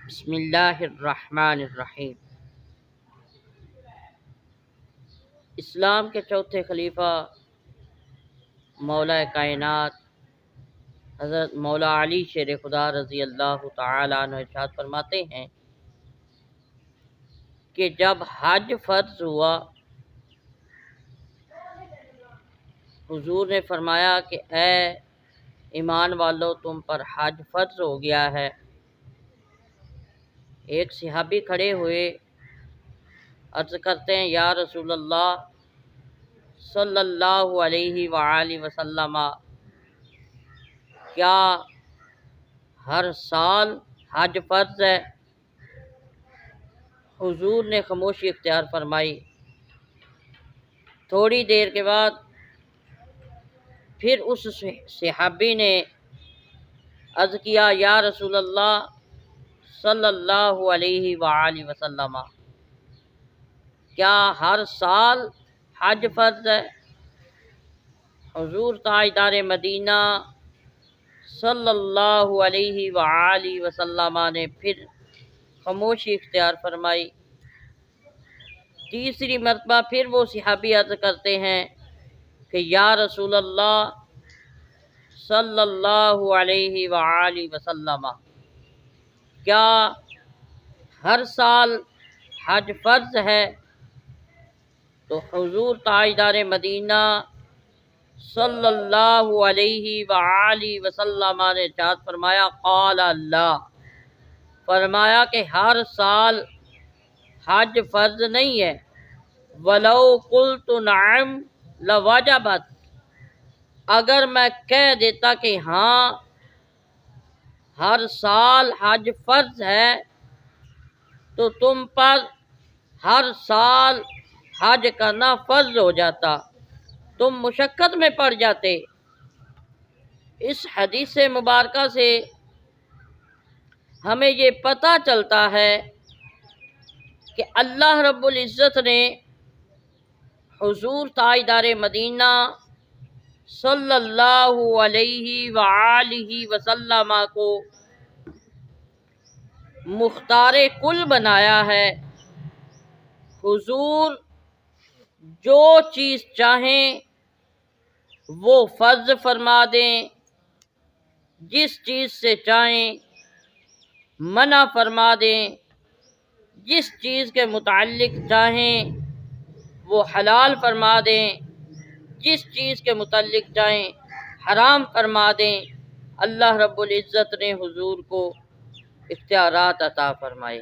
بسم اللہ الرحمن الرحیم۔ اسلام کے چوتھے خلیفہ مولا کائنات حضرت مولا علی شیر خدا رضی اللہ تعالیٰ عنہ ارشاد فرماتے ہیں کہ جب حج فرض ہوا، حضور نے فرمایا کہ اے ایمان والو، تم پر حج فرض ہو گیا ہے۔ ایک صحابی کھڑے ہوئے، عرض کرتے ہیں یا رسول اللہ صلی اللہ علیہ وآلہ وسلم، کیا ہر سال حج فرض ہے؟ حضور نے خاموشی اختیار فرمائی۔ تھوڑی دیر کے بعد پھر اس صحابی نے عرض کیا یا رسول اللہ صلی اللہ علیہ وآلہ وسلم، کیا ہر سال حج فرض ہے؟ حضور تاجدار مدینہ صلی اللہ علیہ وآلہ وسلم نے پھر خاموشی اختیار فرمائی۔ تیسری مرتبہ پھر وہ صحابی عرض کرتے ہیں کہ یا رسول اللہ صلی اللہ علیہ وآلہ وسلم، کیا ہر سال حج فرض ہے؟ تو حضور تاجدار مدینہ صلی اللہ علیہ وآلہ وسلم نے ارشاد فرمایا قال اللہ، فرمایا کہ ہر سال حج فرض نہیں ہے، ولو قلت نعم لوجبت، اگر میں کہہ دیتا کہ ہاں ہر سال حج فرض ہے تو تم پر ہر سال حج کرنا فرض ہو جاتا، تم مشقت میں پڑ جاتے۔ اس حدیث مبارکہ سے ہمیں یہ پتہ چلتا ہے کہ اللہ رب العزت نے حضور تاجدار مدینہ صلی اللہ علیہ وآلہ وسلم کو مختار کل بنایا ہے۔ حضور جو چیز چاہیں وہ فرض فرما دیں، جس چیز سے چاہیں منع فرما دیں، جس چیز کے متعلق چاہیں وہ حلال فرما دیں، جس چیز کے متعلق چاہیں حرام فرما دیں۔ اللہ رب العزت نے حضور کو اختیارات عطا فرمائے۔